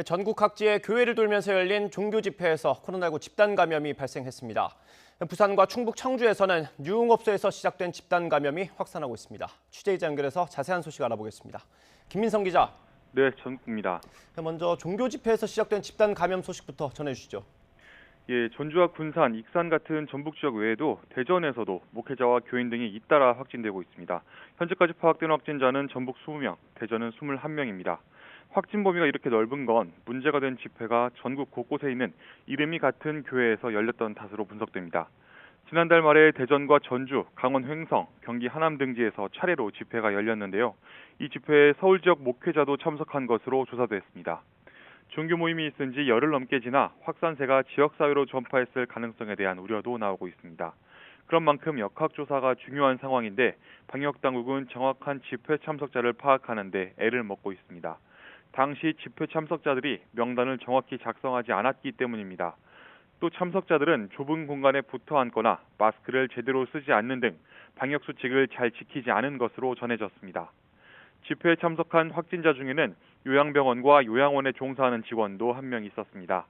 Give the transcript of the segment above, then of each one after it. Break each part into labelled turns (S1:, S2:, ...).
S1: 전국 각지의 교회를 돌면서 열린 종교 집회에서 코로나19 집단 감염이 발생했습니다. 부산과 충북 청주에서는 유흥업소에서 시작된 집단 감염이 확산하고 있습니다. 취재기자 연결해서 자세한 소식 알아보겠습니다. 김민성 기자.
S2: 네, 전국입니다.
S1: 먼저 종교 집회에서 시작된 집단 감염 소식부터 전해주시죠.
S2: 예, 전주와 군산, 익산 같은 전북 지역 외에도 대전에서도 목회자와 교인 등이 잇따라 확진되고 있습니다. 현재까지 파악된 확진자는 전북 20명, 대전은 21명입니다. 확진 범위가 이렇게 넓은 건 문제가 된 집회가 전국 곳곳에 있는 이름이 같은 교회에서 열렸던 탓으로 분석됩니다. 지난달 말에 대전과 전주, 강원 횡성, 경기 하남 등지에서 차례로 집회가 열렸는데요. 이 집회에 서울 지역 목회자도 참석한 것으로 조사됐습니다. 종교 모임이 있은 지 열흘 넘게 지나 확산세가 지역사회로 전파했을 가능성에 대한 우려도 나오고 있습니다. 그런 만큼 역학조사가 중요한 상황인데 방역당국은 정확한 집회 참석자를 파악하는 데 애를 먹고 있습니다. 당시 집회 참석자들이 명단을 정확히 작성하지 않았기 때문입니다. 또 참석자들은 좁은 공간에 붙어 앉거나 마스크를 제대로 쓰지 않는 등 방역수칙을 잘 지키지 않은 것으로 전해졌습니다. 집회에 참석한 확진자 중에는 요양병원과 요양원에 종사하는 직원도 한 명 있었습니다.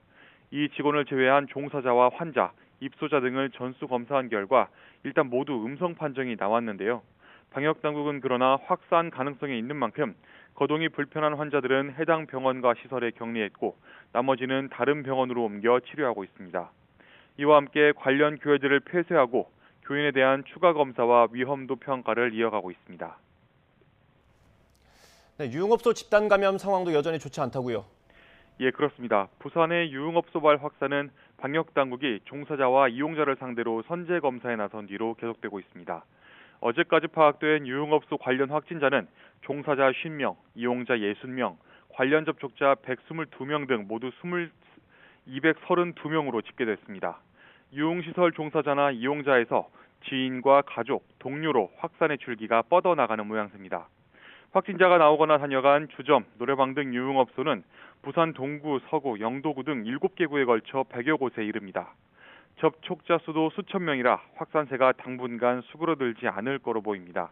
S2: 이 직원을 제외한 종사자와 환자, 입소자 등을 전수 검사한 결과 일단 모두 음성 판정이 나왔는데요. 방역당국은 그러나 확산 가능성이 있는 만큼 거동이 불편한 환자들은 해당 병원과 시설에 격리했고 나머지는 다른 병원으로 옮겨 치료하고 있습니다. 이와 함께 관련 교회들을 폐쇄하고 교인에 대한 추가 검사와 위험도 평가를 이어가고 있습니다.
S1: 네, 유흥업소 집단 감염 상황도 여전히 좋지 않다고요?
S2: 예, 그렇습니다. 부산의 유흥업소발 확산은 방역당국이 종사자와 이용자를 상대로 선제 검사에 나선 뒤로 계속되고 있습니다. 어제까지 파악된 유흥업소 관련 확진자는 종사자 50명, 이용자 60명, 관련 접촉자 122명 등 모두 232명으로 집계됐습니다. 유흥시설 종사자나 이용자에서 지인과 가족, 동료로 확산의 줄기가 뻗어나가는 모양새입니다. 확진자가 나오거나 다녀간 주점, 노래방 등 유흥업소는 부산 동구, 서구, 영도구 등 7개 구에 걸쳐 100여 곳에 이릅니다. 접촉자 수도 수천 명이라 확산세가 당분간 수그러들지 않을 거로 보입니다.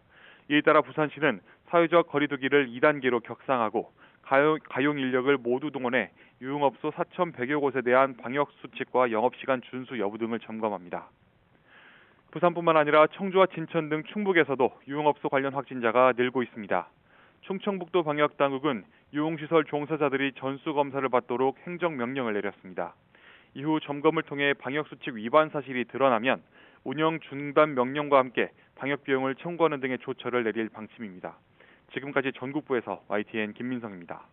S2: 이에 따라 부산시는 사회적 거리두기를 2단계로 격상하고 가용 인력을 모두 동원해 유흥업소 4,100여 곳에 대한 방역수칙과 영업시간 준수 여부 등을 점검합니다. 부산뿐만 아니라 청주와 진천 등 충북에서도 유흥업소 관련 확진자가 늘고 있습니다. 충청북도 방역당국은 유흥시설 종사자들이 전수검사를 받도록 행정명령을 내렸습니다. 이후 점검을 통해 방역수칙 위반 사실이 드러나면 운영 중단 명령과 함께 방역비용을 청구하는 등의 조처를 내릴 방침입니다. 지금까지 전국부에서 YTN 김민성입니다.